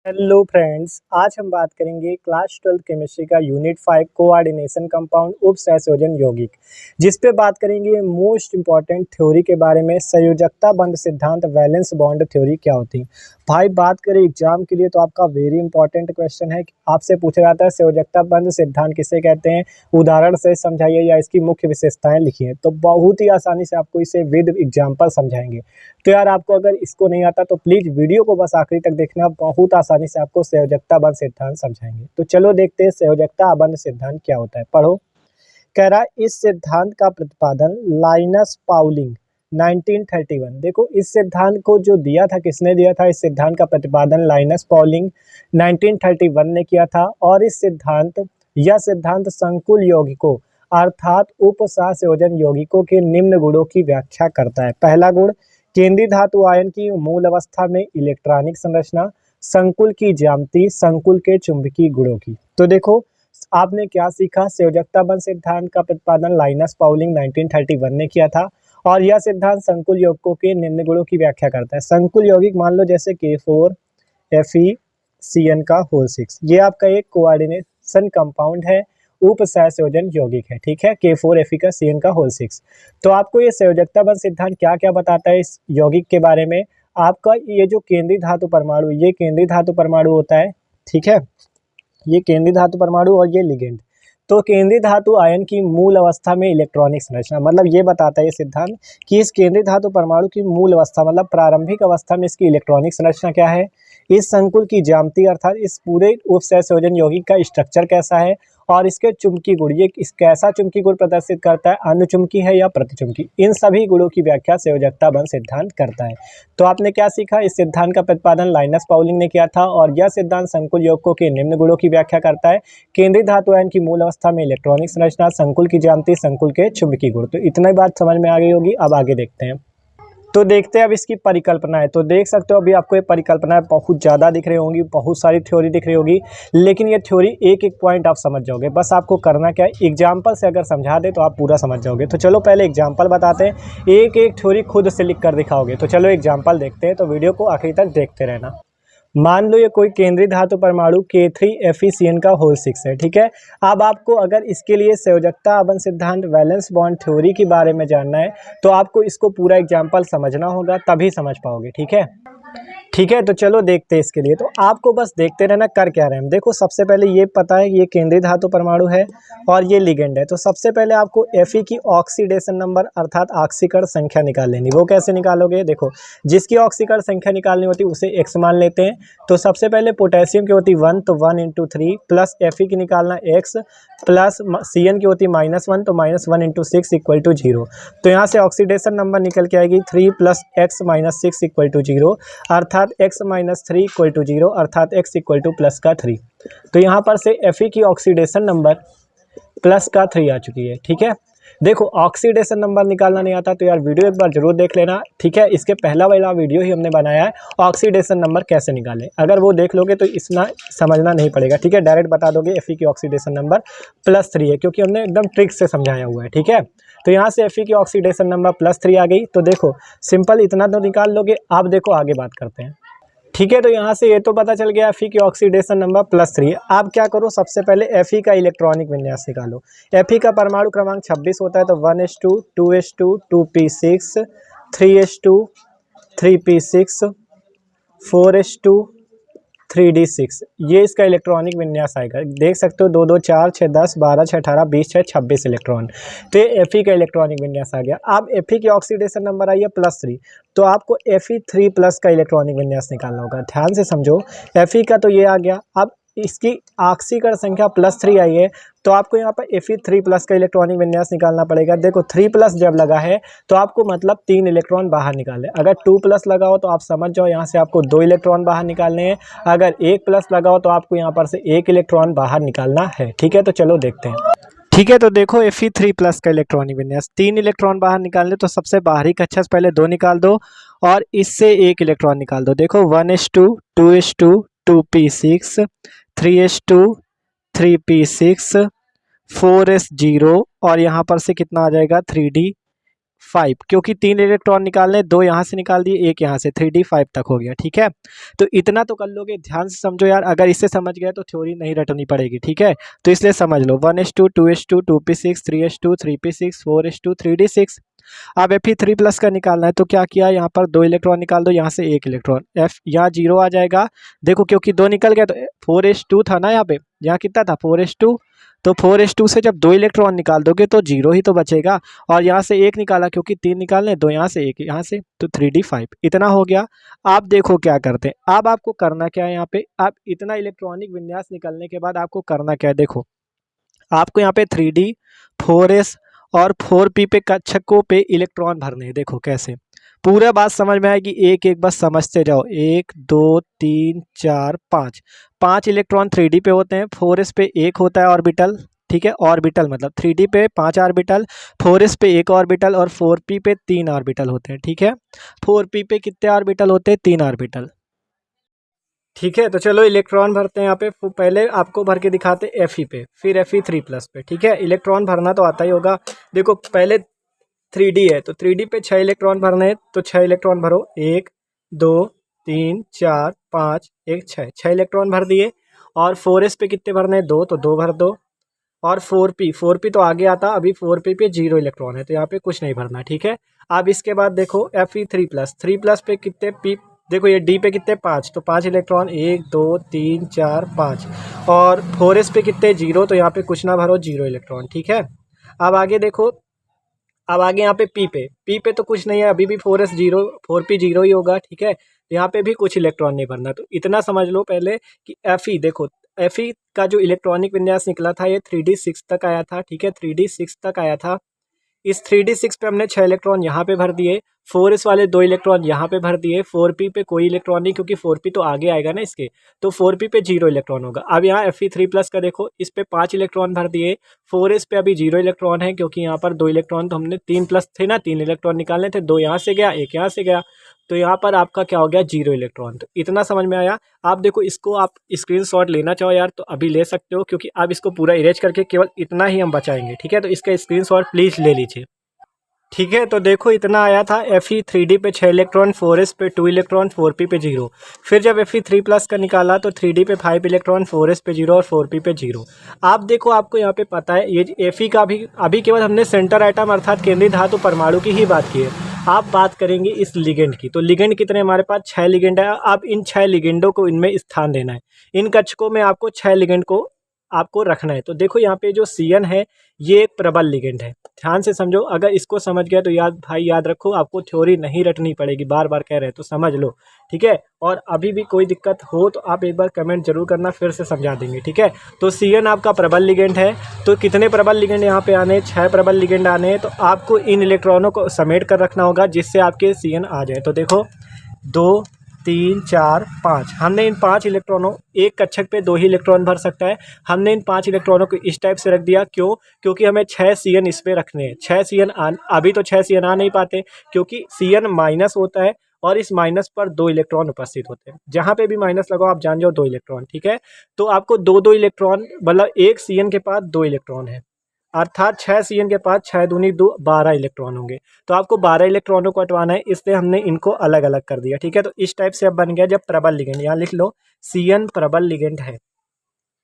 Hello friends, आज हम बात करेंगे क्लास 12 केमिस्ट्री का यूनिट 5 कोऑर्डिनेशन कंपाउंड उप सहसंयोजन यौगिक, जिस पे बात करेंगे मोस्ट इंपॉर्टेंट थ्योरी के बारे में। संयोजकता बंध सिद्धांत, वैलेंस बॉन्ड थ्योरी क्या होती है। भाई बात करें एग्जाम के लिए तो आपका वेरी इंपॉर्टेंट क्वेश्चन है। आपसे पूछा जाता है संयोजकता बंध सिद्धांत किसे कहते हैं, उदाहरण से समझाइए या इसकी मुख्य विशेषताएं लिखिए। तो बहुत ही आसानी से आपको इसे विद एग्जाम्पल समझाएंगे। तो यार आपको अगर इसको नहीं आता तो प्लीज वीडियो को बस आखिरी तक देखना, बहुत आसानी से आपको संयोजकता बंध सिद्धांत समझाएंगे। तो चलो देखते हैं संयोजकता बंध सिद्धांत क्या होता है। पढ़ो। कह रहा इस सिद्धांत का प्रतिपादन लाइनस पाउलिंग 1931। देखो इस सिद्धांत को जो दिया था, किसने दिया था, इस सिद्धांत का प्रतिपादन लाइनस पाउलिंग 1931 ने किया था। और यह सिद्धांत संकुल यौगिकों अर्थात उप सहसंयोजन यौगिकों के निम्न गुणों की व्याख्या करता है। पहला गुण, केंद्रीय धातु आयन की मूल अवस्था में इलेक्ट्रॉनिक संरचना, संकुल की ज्यामिति, संकुल के चुंबकीय गुणों की। तो देखो आपने क्या सीखा, संयोजकता बंध सिद्धांत का प्रतिपादन लाइनस पाउलिंग 1931 ने किया था। और यह सिद्धांत संकुल यौगिकों के निम्न गुणों की व्याख्या करता है। संकुल यौगिक मान लो जैसे K4FeCN का होल 6, ये आपका एक कोऑर्डिनेशन कंपाउंड है, उप सहसंयोजन यौगिक है। ठीक है, K4Fe का CN का होल 6। तो आपको ये संयोजकता बंध सिद्धांत क्या क्या बताता है इस यौगिक के बारे में। आपका ये जो केंद्रीय धातु परमाणु, ये केंद्रीय धातु परमाणु होता है। ठीक है, ये केंद्रीय धातु परमाणु और ये लिगेंड। तो केंद्रीय धातु आयन की मूल अवस्था में इलेक्ट्रॉनिक संरचना, मतलब ये बताता है ये सिद्धांत कि इस केंद्रीय धातु परमाणु की मूल अवस्था मतलब प्रारंभिक अवस्था में इसकी इलेक्ट्रॉनिक संरचना क्या है, इस संकुल की ज्यामिति अर्थात इस पूरे उप सहसंयोजन यौगिक का स्ट्रक्चर कैसा है, और इसके चुंबकीय गुण, ये इस कैसा चुंबकीय गुण प्रदर्शित करता है, अनुचुंबकीय है या प्रतिचुंबकीय, इन सभी गुणों की व्याख्या संयोजकता बंध सिद्धांत करता है। तो आपने क्या सीखा, इस सिद्धांत का प्रतिपादन लाइनस पाउलिंग ने किया था और यह सिद्धांत संकुल यौगिकों के निम्न गुणों की व्याख्या करता है। केंद्रीय धातु आयन की मूल अवस्था में इलेक्ट्रॉनिक संरचना, संकुल की ज्यामिति, संकुल के चुंबकीय गुण। तो इतना ही बात समझ में आ गई होगी। अब आगे देखते हैं। तो देखते हैं अब इसकी परिकल्पना है। तो देख सकते हो अभी आपको ये परिकल्पनाएं बहुत ज़्यादा दिख रही होंगी, बहुत सारी थ्योरी दिख रही होगी, लेकिन ये थ्योरी एक एक पॉइंट आप समझ जाओगे। बस आपको करना क्या है, एग्जाम्पल से अगर समझा दे तो आप पूरा समझ जाओगे। तो चलो पहले एग्जाम्पल बताते हैं, एक एक थ्योरी खुद से लिख कर दिखाओगे। तो चलो एग्जाम्पल देखते हैं, तो वीडियो को आखिरी तक देखते रहना। मान लो ये कोई केंद्रीय धातु परमाणु K3FeCN का होल 6 है। ठीक है, अब आपको अगर इसके लिए संयोजकता बंध सिद्धांत, वैलेंस बॉन्ड थ्योरी के बारे में जानना है तो आपको इसको पूरा एग्जाम्पल समझना होगा, तभी समझ पाओगे। ठीक है, तो चलो देखते हैं इसके लिए। तो आपको बस देखते रहना कर क्या रहे हैं। देखो सबसे पहले ये पता है ये केंद्रीय धातु परमाणु है और ये लिगेंड है। तो सबसे पहले आपको Fe की ऑक्सीडेशन नंबर अर्थात ऑक्सीकरण संख्या निकाल लेनी। वो कैसे निकालोगे, देखो जिसकी ऑक्सीकरण संख्या निकालनी होती है उसे x मान लेते हैं। तो सबसे पहले पोटेशियम की होती 1, तो 1 × 3 प्लस Fe की निकालना x प्लस CN की होती -1, तो -1 × 6 = 0। तो यहाँ से ऑक्सीडेशन नंबर निकल के आएगी 3 + x - 6 = 0, अर्थात x - 3 = 0, अर्थात x = +3। तो यहाँ पर से Fe की ऑक्सीडेशन नंबर +3 आ चुकी है। ठीक है, देखो ऑक्सीडेशन नंबर निकालना नहीं आता तो यार वीडियो एक बार जरूर देख लेना। ठीक है, इसके पहला वाला वीडियो ही हमने बनाया है ऑक्सीडेशन नंबर कैसे निकालें, अगर वो देख लोगे तो इतना समझना नहीं पड़ेगा। ठीक है, डायरेक्ट बता दोगे Fe की ऑक्सीडेशन नंबर +3 है, क्योंकि हमने एकदम ट्रिक से समझाया हुआ है। ठीक है, तो यहाँ से Fe की ऑक्सीडेशन नंबर +3 आ गई। तो देखो सिंपल इतना तो निकाल लोगे। आप देखो आगे बात करते हैं। ठीक है, तो यहाँ से ये तो पता चल गया Fe की ऑक्सीडेशन नंबर +3। आप क्या करो, सबसे पहले Fe का इलेक्ट्रॉनिक विन्यास निकालो। Fe का परमाणु क्रमांक 26 होता है, तो 1s2 2s2 2p6 3s2 3p6 4s2 3d6, ये इसका इलेक्ट्रॉनिक विन्यास आएगा। देख सकते हो 2 2 4 6 10 12 6 18 20 6 26 इलेक्ट्रॉन। तो ये Fe का इलेक्ट्रॉनिक विन्यास आ गया। अब Fe की ऑक्सीडेशन नंबर आई है +3, तो आपको Fe3+ का इलेक्ट्रॉनिक विन्यास निकालना होगा। ध्यान से समझो, Fe का तो ये आ गया। अब इसकी ऑक्सीकरण संख्या +3 आई है, तो आपको यहाँ पर Fe3+ का इलेक्ट्रॉनिक विन्यास निकालना पड़ेगा। देखो 3+ जब लगा है तो आपको मतलब 3 इलेक्ट्रॉन बाहर निकाले। अगर 2+ लगाओ तो आप समझ जाओ यहाँ से आपको 2 इलेक्ट्रॉन बाहर निकालने हैं। अगर 1+ लगाओ तो आपको यहाँ पर से 1 इलेक्ट्रॉन बाहर निकालना है। ठीक है, तो चलो देखते हैं। ठीक है, तो देखो Fe3+ का इलेक्ट्रॉनिक विन्यास, 3 इलेक्ट्रॉन बाहर निकालने, तो सबसे बाहरी कक्षा से पहले 2 निकाल दो और इससे 1 इलेक्ट्रॉन निकाल दो। देखो 1s2 2s2 2p6 3s2 3p6 4s0 और यहाँ पर से कितना आ जाएगा 3d 5, क्योंकि 3 इलेक्ट्रॉन निकालने, 2 यहाँ से निकाल दिए, एक यहाँ से, 3d5 तक हो गया। ठीक है, तो इतना तो कर लोगे, ध्यान से समझो यार, अगर इससे समझ गए तो थ्योरी नहीं रटनी पड़ेगी। ठीक है, तो इसलिए समझ लो 1s2 2s2 2p6 3s2 3p6 4s2 3d6। अब Fe3 प्लस का निकालना है, तो क्या किया, यहाँ पर 2 इलेक्ट्रॉन निकाल दो, यहाँ से 1 इलेक्ट्रॉन, F यहाँ 0 आ जाएगा। देखो क्योंकि 2 निकल गया तो 4s2 था ना, यहाँ कितना था 4s2, तो 4s2 से जब 2 इलेक्ट्रॉन निकाल दोगे तो 0 ही तो बचेगा, और यहाँ से 1 निकाला क्योंकि 3 निकालने, 2 यहाँ से 1 यहाँ से, तो 3d5 इतना हो गया। आप देखो क्या करते हैं, अब आपको करना क्या है, यहाँ पे आप इतना इलेक्ट्रॉनिक विन्यास निकलने के बाद आपको करना क्या है, देखो आपको यहाँ पे 3d 4s और 4p पे कक्षकों पे इलेक्ट्रॉन भरने हैं। देखो कैसे, पूरा बात समझ में आएगी, एक एक बस समझते जाओ, 1 2 3 4 5, 5 इलेक्ट्रॉन 3d पे होते हैं, 4s पे एक होता है ऑर्बिटल। ठीक है, ऑर्बिटल मतलब 3d पे 5 ऑर्बिटल, 4s पे एक ऑर्बिटल और 4p पे 3 ऑर्बिटल होते हैं। ठीक है, 4p पे कितने ऑर्बिटल होते हैं, 3 ऑर्बिटल। ठीक है, तो चलो इलेक्ट्रॉन भरते हैं यहाँ पे। पहले आपको भर के दिखाते Fe पे, फिर Fe3 प्लस पे। ठीक है, इलेक्ट्रॉन भरना तो आता ही होगा। देखो पहले 3D है तो 3D पे 6 इलेक्ट्रॉन भरने हैं, तो 6 इलेक्ट्रॉन भरो, 1 2 3 4 5 1 6 इलेक्ट्रॉन भर दिए। और 4s पे कितने भरने हैं, 2, तो 2 भर दो। और 4p तो आगे आता, अभी 4p पे 0 इलेक्ट्रॉन है तो यहाँ पे कुछ नहीं भरना। ठीक है, अब इसके बाद देखो Fe3 प्लस, 3 प्लस पे कितने p, देखो ये d पे कितने 5, तो 5 इलेक्ट्रॉन, 1 2 3 4 5। और 4s पे कितने 0, तो यहाँ पे कुछ ना भरो, 0 इलेक्ट्रॉन। ठीक है, अब आगे देखो, अब आगे यहाँ पे p पे तो कुछ नहीं है, अभी भी 4s 0 4p 0 ही होगा। ठीक है, यहाँ पे भी कुछ इलेक्ट्रॉन नहीं भरना, तो इतना समझ लो पहले कि Fe, देखो Fe का जो इलेक्ट्रॉनिक विन्यास निकला था ये 3d6 तक आया था। ठीक है, 3d6 तक आया था। इस 3d6 पे हमने 6 इलेक्ट्रॉन यहाँ पे भर दिए, 4s वाले 2 इलेक्ट्रॉन यहाँ पे भर दिए, 4p पे कोई इलेक्ट्रॉन नहीं क्योंकि 4p तो आगे आएगा ना इसके, तो 4p पे 0 इलेक्ट्रॉन होगा। अब यहाँ Fe3 प्लस का देखो, इस पे 5 इलेक्ट्रॉन भर दिए, 4s पे अभी 0 इलेक्ट्रॉन है क्योंकि यहाँ पर 2 इलेक्ट्रॉन, तो हमने 3 प्लस थे ना, 3 इलेक्ट्रॉन निकालने थे, 2 यहाँ से गया, 1 यहाँ से गया, तो यहाँ पर आपका क्या हो गया, 0 इलेक्ट्रॉन। तो इतना समझ में आया। आप देखो इसको आप स्क्रीनशॉट लेना चाहो यार तो अभी ले सकते हो, क्योंकि अब इसको पूरा इरेज करके केवल इतना ही हम बचाएंगे। ठीक है, तो इसका स्क्रीनशॉट प्लीज़ ले लीजिए। ठीक है, तो देखो इतना आया था, Fe3D पे 6 इलेक्ट्रॉन, 4s पे 2 इलेक्ट्रॉन, 4p पे 0। फिर जब Fe3 प्लस का निकाला तो 3D पे 5 इलेक्ट्रॉन, 4s पे 0 और 4p पे 0। आप देखो आपको यहाँ पे पता है ये Fe का भी, अभी केवल हमने सेंटर आइटम अर्थात केंद्रीय धातु परमाणु की ही बात की है। आप बात करेंगे इस लिगेंड की, तो लिगेंड कितने हमारे पास 6 लिगेंड है। अब इन 6 लिगेंडों को इनमें स्थान देना है, इन कक्षकों में आपको 6 लिगेंड को आपको रखना है। तो देखो यहाँ पे जो CN है ये एक प्रबल लिगेंड है, ध्यान से समझो। अगर इसको समझ गया तो याद रखो, आपको थ्योरी नहीं रटनी पड़ेगी, बार बार कह रहे हैं तो समझ लो। ठीक है, और अभी भी कोई दिक्कत हो तो आप एक बार कमेंट जरूर करना, फिर से समझा देंगे। ठीक है, तो CN आपका प्रबल लिगेंड है। तो कितने प्रबल लिगेंड यहाँ पे आने, 6 प्रबल लिगेंड आने हैं। तो आपको इन इलेक्ट्रॉनों को समेट कर रखना होगा जिससे आपके CN आ जाए। तो देखो 2 3 4 5, हमने इन 5 इलेक्ट्रॉनों, एक कक्षक पे 2 ही इलेक्ट्रॉन भर सकता है, हमने इन 5 इलेक्ट्रॉनों को इस टाइप से रख दिया। क्यों? क्योंकि हमें 6 CN इस पे रखने हैं। 6 CN अभी तो 6 CN आ नहीं पाते क्योंकि CN माइनस होता है और इस माइनस पर 2 इलेक्ट्रॉन उपस्थित होते हैं। जहाँ पे भी माइनस लगाओ आप जान जाओ 2 इलेक्ट्रॉन। ठीक है, तो आपको 2 इलेक्ट्रॉन, मतलब एक CN के पास 2 इलेक्ट्रॉन है, अर्थात 6 CN के पास 6 दूनी 2 12 इलेक्ट्रॉन होंगे। तो आपको 12 इलेक्ट्रॉनों को हटवाना है, इसलिए हमने इनको अलग अलग कर दिया। ठीक है, तो इस टाइप से अब बन गया जब प्रबल लिगेंड, यहाँ लिख लो CN प्रबल लिगेंड है,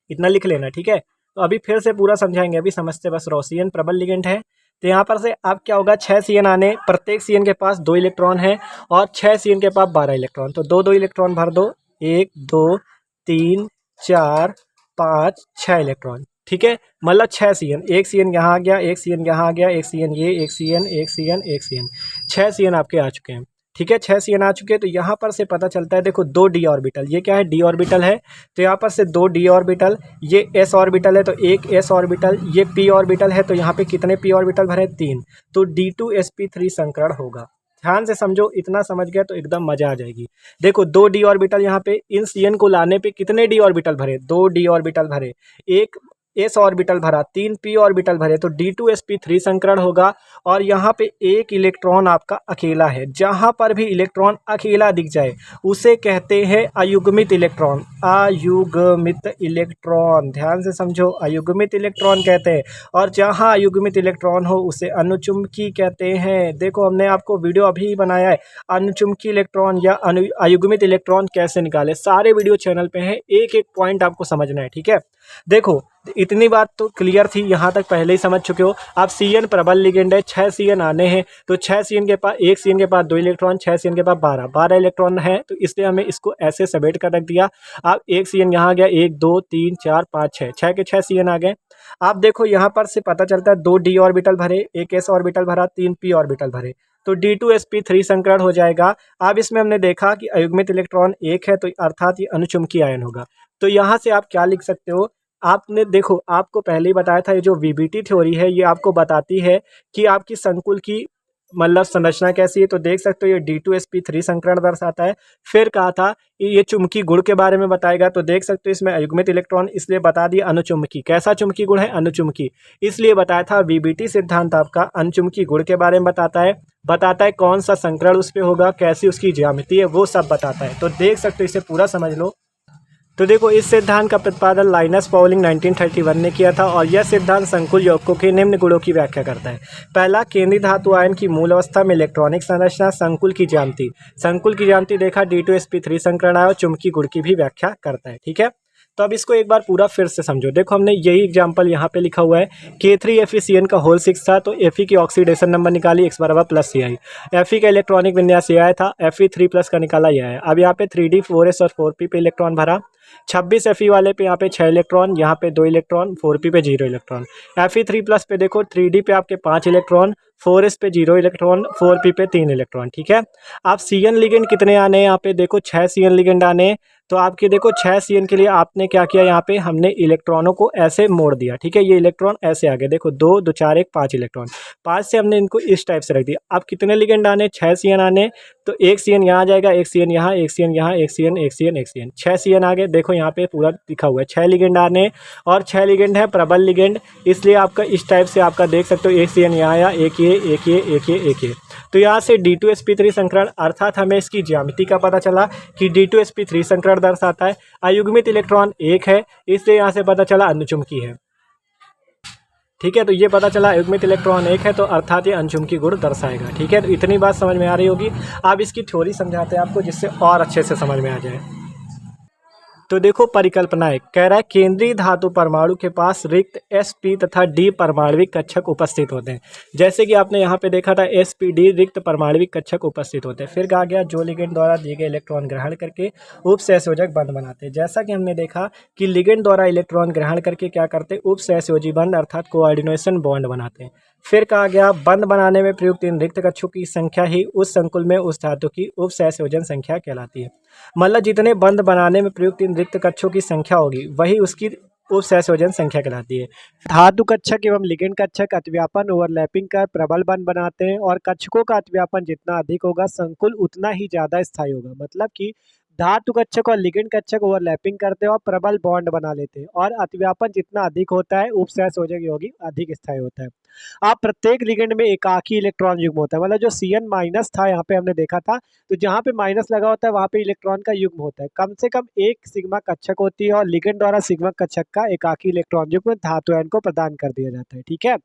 इतना लिख लेना। ठीक है, तो अभी फिर से पूरा समझाएंगे, अभी समझते बस रहो। CN प्रबल लिगेंड है, तो यहाँ पर से अब क्या होगा, 6 CN आने, प्रत्येक CN के पास 2 इलेक्ट्रॉन है और 6 CN के पास 12 इलेक्ट्रॉन, तो 2 इलेक्ट्रॉन भर दो, 1 2 3 4 5 6 इलेक्ट्रॉन। ठीक है, मतलब 6 CN, एक CN यहाँ आ गया, एक CN यहाँ आ गया, एक CN ये, एक CN, एक CN, एक CN, 6 CN आपके आ चुके हैं। ठीक है, 6 CN आ चुके हैं। तो यहाँ पर से पता चलता है, देखो 2 d ऑर्बिटल, ये क्या है, d ऑर्बिटल है, तो यहाँ पर से 2 d ऑर्बिटल, ये s ऑर्बिटल है तो एक s ऑर्बिटल, ये p ऑर्बिटल है तो यहाँ पे कितने p ऑर्बिटल भरे, 3, तो d2sp3 संकरण होगा। ध्यान से समझो, इतना समझ गया तो एकदम मजा आ जाएगी। देखो 2 d ऑर्बिटल, यहाँ पे इन CN को लाने पे कितने d ऑर्बिटल भरे, 2 d ऑर्बिटल भरे, एक s ऑर्बिटल भरा, 3 p ऑर्बिटल भरे तो D2sp3 संकरण होगा। और यहाँ पे एक इलेक्ट्रॉन आपका अकेला है। जहाँ पर भी इलेक्ट्रॉन अकेला दिख जाए उसे कहते हैं अयुग्मित इलेक्ट्रॉन। अयुग्मित इलेक्ट्रॉन, ध्यान से समझो, अयुग्मित इलेक्ट्रॉन कहते हैं। और जहाँ अयुग्मित इलेक्ट्रॉन हो उसे अनुचुंबकी कहते हैं। देखो हमने आपको वीडियो अभी बनाया है, अनुचुंबकी इलेक्ट्रॉन या अयुग्मित इलेक्ट्रॉन कैसे निकाले, सारे वीडियो चैनल पे हैं, एक एक पॉइंट आपको समझना है, ठीक है। देखो इतनी बात तो क्लियर थी, यहाँ तक पहले ही समझ चुके हो। अब CN प्रबल लिगेंड है, 6 CN आने हैं तो 6 CN के पास, एक CN के पास 2 इलेक्ट्रॉन, 6 CN के पास 12 इलेक्ट्रॉन है, तो इसलिए हमें इसको ऐसे समेट कर रख दिया। अब एक CN यहाँ आ गया, 1 2 3 4 5 6 के 6 CN आ गए। आप देखो यहाँ पर से पता चलता है 2 D ऑर्बिटल भरे, एक S ऑर्बिटल भरा, 3 P ऑर्बिटल भरे, तो D2sp3 संकरण हो जाएगा। अब इसमें हमने देखा कि अयुग्मित इलेक्ट्रॉन एक है, तो अर्थात ये अनुचुंबकीय आयन होगा। तो यहाँ से आप क्या लिख सकते हो, आपने देखो आपको पहले ही बताया था, ये जो VBT थ्योरी है ये आपको बताती है कि आपकी संकुल की मतलब संरचना कैसी है। तो देख सकते हो ये D2sp3 संकरण दर्शाता है। फिर कहा था ये चुंबकीय गुण के बारे में बताएगा, तो देख सकते हो इसमें अयुग्मित इलेक्ट्रॉन, इसलिए बता दिया अनुचुंबकीय। कैसा चुंबकीय गुण है, अनुचुंबकीय, इसलिए बताया था। VBT सिद्धांत आपका अनुचुंबकीय गुण के बारे में बताता है कौन सा संकरण उस पे होगा, कैसी उसकी ज्यामिति है, वो सब बताता है। तो देख सकते हो, इसे पूरा समझ लो। तो देखो इस सिद्धांत का प्रतिपादन लाइनस पाउलिंग 1931 ने किया था और यह सिद्धांत संकुल यौगिकों के निम्न गुणों की व्याख्या करता है। पहला, केंद्रीय धातु आयन की मूल अवस्था में इलेक्ट्रॉनिक संरचना। संकुल की ज्यामिति देखा, D2sp3 संकरण आया और चुंबकीय गुण की भी व्याख्या करता है, ठीक है। तो अब इसको एक बार पूरा फिर से समझो। देखो हमने यही एग्जांपल यहाँ पे लिखा हुआ है, K3FeCN का होल 6 था, तो Fe की ऑक्सीडेशन नंबर निकाली, x बराबर प्लस Ci। Fe का इलेक्ट्रॉनिक विन्यास ये आया था, Fe3+ का निकाला यह है। अब यहाँ पे 3D 4s और 4p पे इलेक्ट्रॉन भरा, 26 Fe वाले पे यहाँ पे 6 इलेक्ट्रॉन, यहाँ पे 2 इलेक्ट्रॉन, 4p पे 0 इलेक्ट्रॉन। Fe3+ पे देखो 3D पे आपके 5 इलेक्ट्रॉन, 4s पे 0 इलेक्ट्रॉन, 4p पे 3 इलेक्ट्रॉन, ठीक है। आप CN लिगेंड कितने आने हैं, यहाँ पे देखो 6 CN लिगेंड आने हैं। तो आपके देखो 6 CN के लिए आपने क्या किया, यहाँ पे हमने इलेक्ट्रॉनों को ऐसे मोड़ दिया, ठीक है। ये इलेक्ट्रॉन ऐसे आ गए, देखो 2 2 4 1 5 इलेक्ट्रॉन, 5 से हमने इनको इस टाइप से रख दिया। अब कितने लिगेंड आने, 6 CN आने, तो 1 CN यहाँ आ जाएगा, 1 CN यहाँ, 1 CN यहाँ, 1 CN 1 CN 1 CN, 6 CN आ गए। देखो यहाँ पे पूरा लिखा हुआ है 6 लिगेंड आने, और 6 लिगेंड है प्रबल लिगेंड, इसलिए आपका इस टाइप से आपका देख सकते हो 1 CN यहाँ आया, एक ये। तो यहाँ से D2sp3 संकरण, अर्थात हमें इसकी ज्यामिति का पता चला कि D2sp3 संकरण दर्शाता है अयुग्मित इलेक्ट्रॉन एक है, इसलिए यहाँ से पता चला अनुचुंबकीय है, ठीक है। तो ये पता चला अयुग्मित इलेक्ट्रॉन एक है, तो अर्थात ये अनुचुंबकीय गुण दर्शाएगा, ठीक है। तो इतनी बात समझ में आ रही होगी। अब इसकी थ्योरी समझाते हैं आपको, जिससे और अच्छे से समझ में आ जाए। तो देखो परिकल्पनाएं, कह रहा है केंद्रीय धातु परमाणु के पास रिक्त sp तथा d परमाणविक कक्षक उपस्थित होते हैं। जैसे कि आपने यहाँ पे देखा था sp d रिक्त परमाणविक कक्षक उपस्थित होते हैं। फिर कहा गया जो लिगेंड द्वारा दिए गए इलेक्ट्रॉन ग्रहण करके उपसहसंयोजक बंध बनाते हैं। जैसा कि हमने देखा कि लिगेंड द्वारा इलेक्ट्रॉन ग्रहण करके क्या करते हैं, उपसहसंयोजी बंध अर्थात कोऑर्डिनेशन बॉन्ड बनाते हैं। फिर कहा गया बंध बनाने में प्रयुक्त इन रिक्त कक्षों की संख्या ही उस संकुल में उस धातु की उपसहसंयोजन संख्या कहलाती है। मतलब जितने बंध बनाने में प्रयुक्त इन रिक्त कक्षों की संख्या होगी वही उसकी उपसहसंयोजन संख्या कहलाती है। धातु कक्षक एवं लिगेंड कक्षक अतिव्यापन ओवरलैपिंग कर प्रबल बंध बनाते हैं और कक्षकों का अतिव्यापन जितना अधिक होगा संकुल उतना ही ज्यादा स्थायी होगा। मतलब कि धातु कक्षक और लिगेंड कक्षक ओवरलैपिंग करते हैं और प्रबल बॉन्ड बना लेते हैं, और अतिव्यापन जितना अधिक होता है उपसहसंयोजक यौगिक अधिक स्थायी होता है। अब प्रत्येक लिगेंड में एकाकी इलेक्ट्रॉन युग्म होता है। मतलब जो CN- था यहाँ पे हमने देखा था, तो जहाँ पे माइनस लगा होता है वहाँ पे इलेक्ट्रॉन का युग्म होता है। कम से कम एक सिग्मा कक्षक होती है और लिगेंड द्वारा सिग्मा कक्षक का एकाकी इलेक्ट्रॉन युग्म धातु आयन को प्रदान कर दिया जाता है, ठीक है।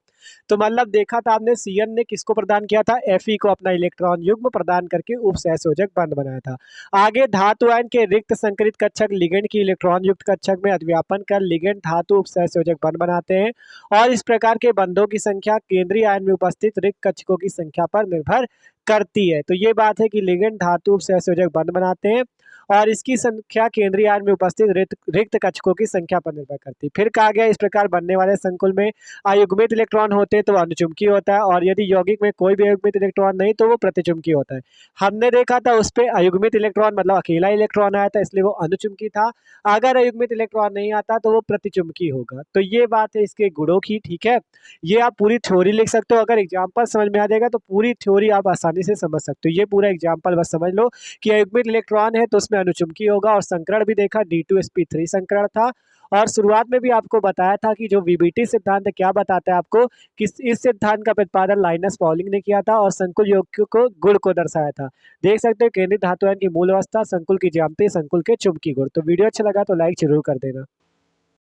तो मतलब देखा था आपने CN ने किसको प्रदान किया था, Fe को अपना इलेक्ट्रॉन युग्म प्रदान करके उपसहसंयोजक बंध बनाया था। आगे धातु आयन के रिक्त संकरित कक्षक लिगेंड की इलेक्ट्रॉन युक्त कक्षक में अतिव्यापन कर लिगेंड धातु उपसहसंयोजक बंध बनाते हैं, और इस प्रकार के बंधों की संख्या केंद्रीय आयन में उपस्थित रिक्त कक्षकों की संख्या पर निर्भर करती है। तो ये बात है कि लिगेंड धातु उपसहसंयोजक बंध बनाते हैं और इसकी संख्या केंद्रीय आयन में उपस्थित रिक्त कक्षकों की संख्या पर निर्भर करती है। फिर कहा गया इस प्रकार बनने वाले संकुल में अयुग्मित इलेक्ट्रॉन होते हैं तो अनुचुंबकीय होता है, और यदि यौगिक में कोई भी अयुग्मित इलेक्ट्रॉन नहीं तो वो प्रतिचुंबकीय होता है। हमने देखा था उस पर अयुग्मित इलेक्ट्रॉन मतलब अकेला इलेक्ट्रॉन आया था इसलिए वो अनुचुंबकीय था। अगर अयुग्मित इलेक्ट्रॉन नहीं आता तो वो प्रतिचुंबकीय होगा। तो ये बात है इसके गुणों की, ठीक है। ये आप पूरी थ्योरी लिख सकते हो, अगर एग्जाम्पल समझ में आ जाएगा तो पूरी थ्योरी आप आसानी से समझ सकते हो। ये पूरा एग्जाम्पल बस समझ लो कि अयुग्मित इलेक्ट्रॉन है तो उसमें अनुचुंबकीय होगा, और संकरण भी देखा D2sp3 संकरण था, और शुरुआत में भी आपको बताया था कि जो वीबीटी सिद्धांत है क्या बताता है आपको कि इस सिद्धांत का प्रतिपादन लाइनस पॉलिंग ने किया था और संकुल यौगिकों को गुण को दर्शाया था। देख सकते हो केंद्रीय धातु आयन की मूल अवस्था, संकुल की ज्यामिति, संकुल के चुंबकीय गुण। तो वीडियो अच्छा लगा तो लाइक जरूर कर देना।